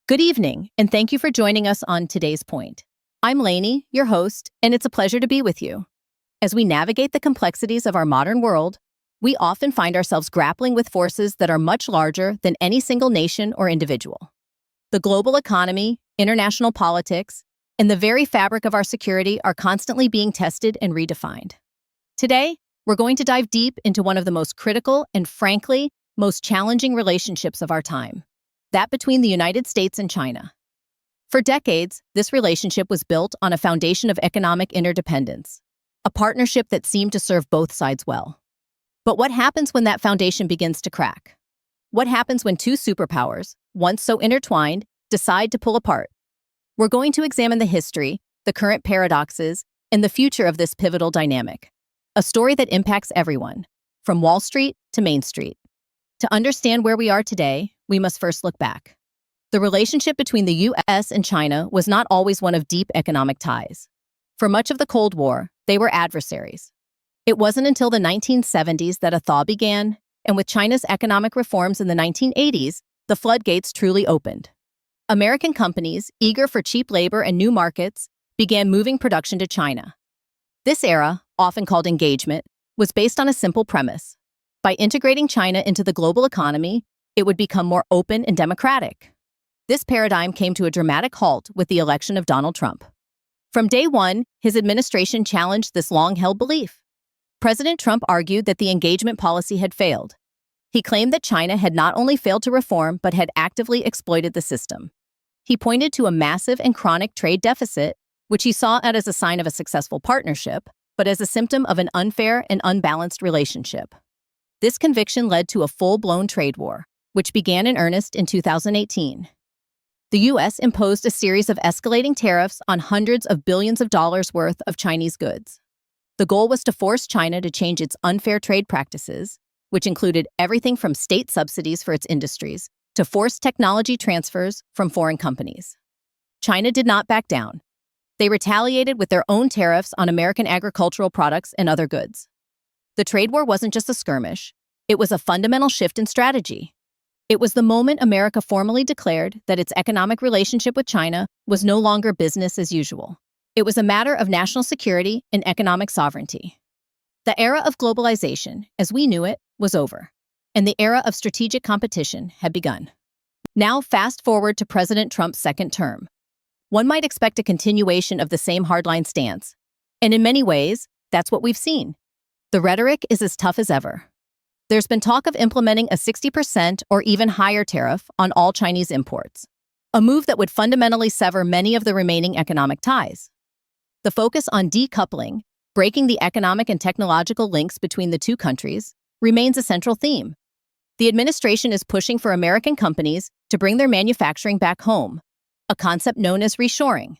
Good evening, and thank you for joining us on Today's Point. I'm Lainey, your host, and it's a pleasure to be with you. As we navigate the complexities of our modern world, we often find ourselves grappling with forces that are much larger than any single nation or individual. The global economy, international politics, and the very fabric of our security are constantly being tested and redefined. Today, we're going to dive deep into one of the most critical and, frankly, most challenging relationships of our time, that between the United States and China. For decades, this relationship was built on a foundation of economic interdependence, a partnership that seemed to serve both sides well. But what happens when that foundation begins to crack? What happens when two superpowers, once so intertwined, decide to pull apart? We're going to examine the history, the current paradoxes, and the future of this pivotal dynamic, a story that impacts everyone, from Wall Street to Main Street. To understand where we are today, we must first look back. The relationship between the U.S. and China was not always one of deep economic ties. For much of the Cold War, they were adversaries. It wasn't until the 1970s that a thaw began, and with China's economic reforms in the 1980s, the floodgates truly opened. American companies, eager for cheap labor and new markets, began moving production to China. This era, often called engagement, was based on a simple premise. By integrating China into the global economy, it would become more open and democratic. This paradigm came to a dramatic halt with the election of Donald Trump. From day one, his administration challenged this long-held belief. President Trump argued that the engagement policy had failed. He claimed that China had not only failed to reform, but had actively exploited the system. He pointed to a massive and chronic trade deficit, which he saw not as a sign of a successful partnership, but as a symptom of an unfair and unbalanced relationship. This conviction led to a full-blown trade war, which began in earnest in 2018. The U.S. imposed a series of escalating tariffs on hundreds of billions of dollars worth of Chinese goods. The goal was to force China to change its unfair trade practices, which included everything from state subsidies for its industries to forced technology transfers from foreign companies. China did not back down. They retaliated with their own tariffs on American agricultural products and other goods. The trade war wasn't just a skirmish, it was a fundamental shift in strategy. It was the moment America formally declared that its economic relationship with China was no longer business as usual. It was a matter of national security and economic sovereignty. The era of globalization, as we knew it, was over, and the era of strategic competition had begun. Now fast forward to President Trump's second term. One might expect a continuation of the same hardline stance, and in many ways, that's what we've seen. The rhetoric is as tough as ever. There's been talk of implementing a 60% or even higher tariff on all Chinese imports, a move that would fundamentally sever many of the remaining economic ties. The focus on decoupling, breaking the economic and technological links between the two countries, remains a central theme. The administration is pushing for American companies to bring their manufacturing back home, a concept known as reshoring,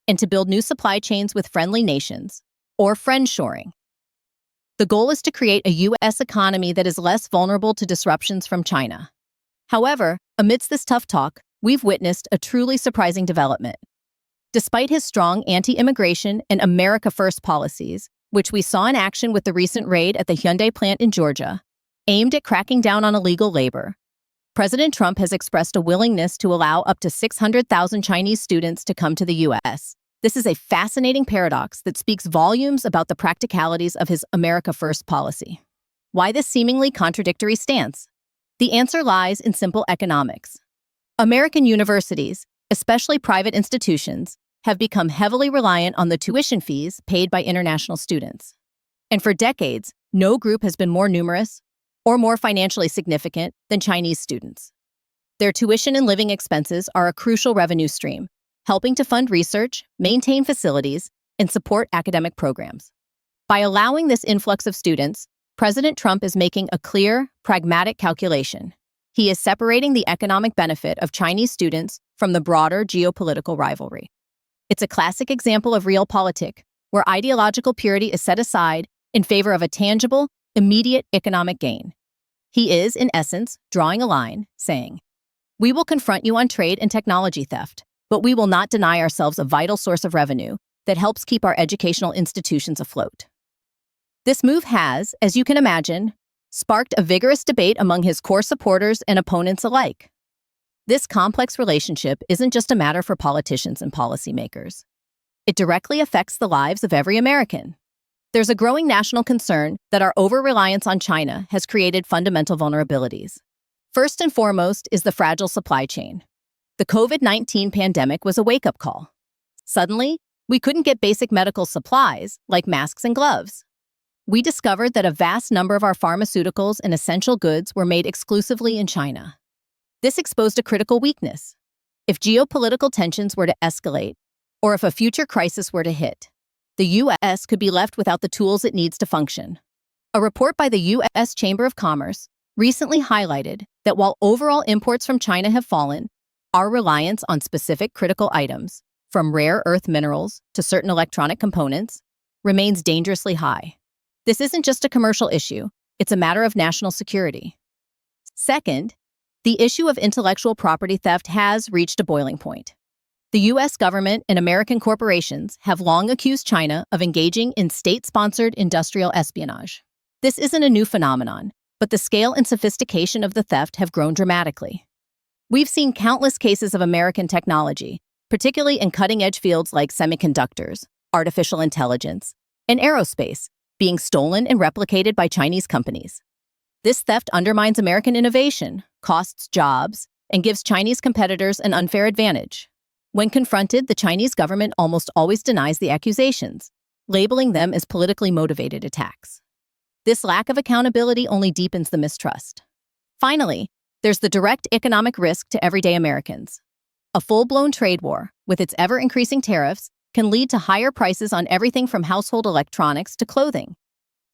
and to build new supply chains with friendly nations, or friendshoring. The goal is to create a U.S. economy that is less vulnerable to disruptions from China. However, amidst this tough talk, we've witnessed a truly surprising development. Despite his strong anti-immigration and America First policies, which we saw in action with the recent raid at the Hyundai plant in Georgia, aimed at cracking down on illegal labor, President Trump has expressed a willingness to allow up to 600,000 Chinese students to come to the U.S. This is a fascinating paradox that speaks volumes about the practicalities of his America First policy. Why this seemingly contradictory stance? The answer lies in simple economics. American universities, especially private institutions, have become heavily reliant on the tuition fees paid by international students. And for decades, no group has been more numerous or more financially significant than Chinese students. Their tuition and living expenses are a crucial revenue stream, helping to fund research, maintain facilities, and support academic programs. By allowing this influx of students, President Trump is making a clear, pragmatic calculation. He is separating the economic benefit of Chinese students from the broader geopolitical rivalry. It's a classic example of realpolitik, where ideological purity is set aside in favor of a tangible, immediate economic gain. He is, in essence, drawing a line, saying, "We will confront you on trade and technology theft, but we will not deny ourselves a vital source of revenue that helps keep our educational institutions afloat." This move has, as you can imagine, sparked a vigorous debate among his core supporters and opponents alike. This complex relationship isn't just a matter for politicians and policymakers. It directly affects the lives of every American. There's a growing national concern that our over-reliance on China has created fundamental vulnerabilities. First and foremost is the fragile supply chain. The COVID-19 pandemic was a wake-up call. Suddenly, we couldn't get basic medical supplies like masks and gloves. We discovered that a vast number of our pharmaceuticals and essential goods were made exclusively in China. This exposed a critical weakness. If geopolitical tensions were to escalate, or if a future crisis were to hit, the U.S. could be left without the tools it needs to function. A report by the U.S. Chamber of Commerce recently highlighted that while overall imports from China have fallen, our reliance on specific critical items, from rare earth minerals to certain electronic components, remains dangerously high. This isn't just a commercial issue, it's a matter of national security. Second, the issue of intellectual property theft has reached a boiling point. The U.S. government and American corporations have long accused China of engaging in state-sponsored industrial espionage. This isn't a new phenomenon, but the scale and sophistication of the theft have grown dramatically. We've seen countless cases of American technology, particularly in cutting-edge fields like semiconductors, artificial intelligence, and aerospace, being stolen and replicated by Chinese companies. This theft undermines American innovation, costs jobs, and gives Chinese competitors an unfair advantage. When confronted, the Chinese government almost always denies the accusations, labeling them as politically motivated attacks. This lack of accountability only deepens the mistrust. Finally, there's the direct economic risk to everyday Americans. A full-blown trade war, with its ever-increasing tariffs, can lead to higher prices on everything from household electronics to clothing.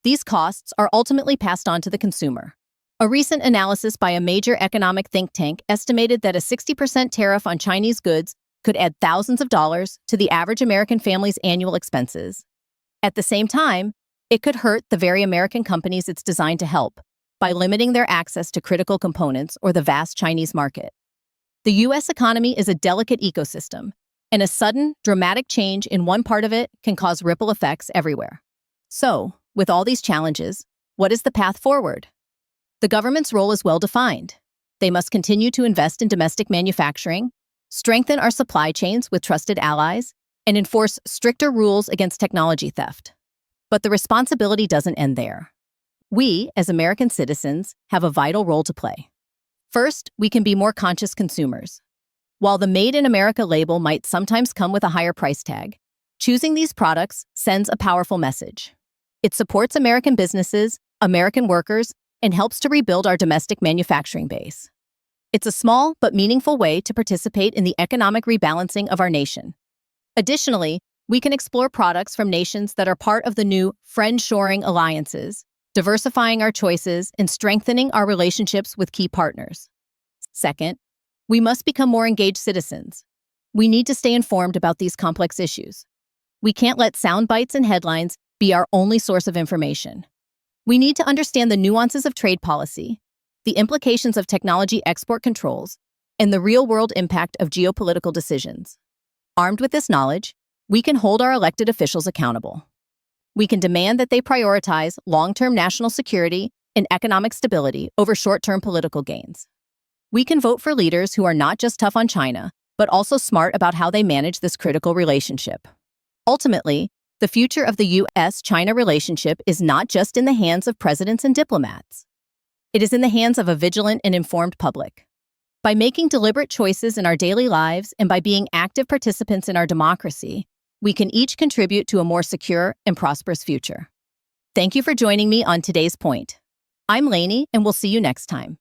These costs are ultimately passed on to the consumer. A recent analysis by a major economic think tank estimated that a 60% tariff on Chinese goods could add thousands of dollars to the average American family's annual expenses. At the same time, it could hurt the very American companies it's designed to help by limiting their access to critical components or the vast Chinese market. The U.S. economy is a delicate ecosystem, and a sudden, dramatic change in one part of it can cause ripple effects everywhere. So, with all these challenges, what is the path forward? The government's role is well defined. They must continue to invest in domestic manufacturing, strengthen our supply chains with trusted allies, and enforce stricter rules against technology theft. But the responsibility doesn't end there. We, as American citizens, have a vital role to play. First, we can be more conscious consumers. While the Made in America label might sometimes come with a higher price tag, choosing these products sends a powerful message. It supports American businesses, American workers, and helps to rebuild our domestic manufacturing base. It's a small but meaningful way to participate in the economic rebalancing of our nation. Additionally, we can explore products from nations that are part of the new friend-shoring alliances, diversifying our choices and strengthening our relationships with key partners. Second, we must become more engaged citizens. We need to stay informed about these complex issues. We can't let sound bites and headlines be our only source of information. We need to understand the nuances of trade policy, the implications of technology export controls, and the real-world impact of geopolitical decisions. Armed with this knowledge, we can hold our elected officials accountable. We can demand that they prioritize long-term national security and economic stability over short-term political gains. We can vote for leaders who are not just tough on China, but also smart about how they manage this critical relationship. Ultimately, the future of the U.S.-China relationship is not just in the hands of presidents and diplomats. It is in the hands of a vigilant and informed public. By making deliberate choices in our daily lives and by being active participants in our democracy, we can each contribute to a more secure and prosperous future. Thank you for joining me on today's point. I'm Lainey, and we'll see you next time.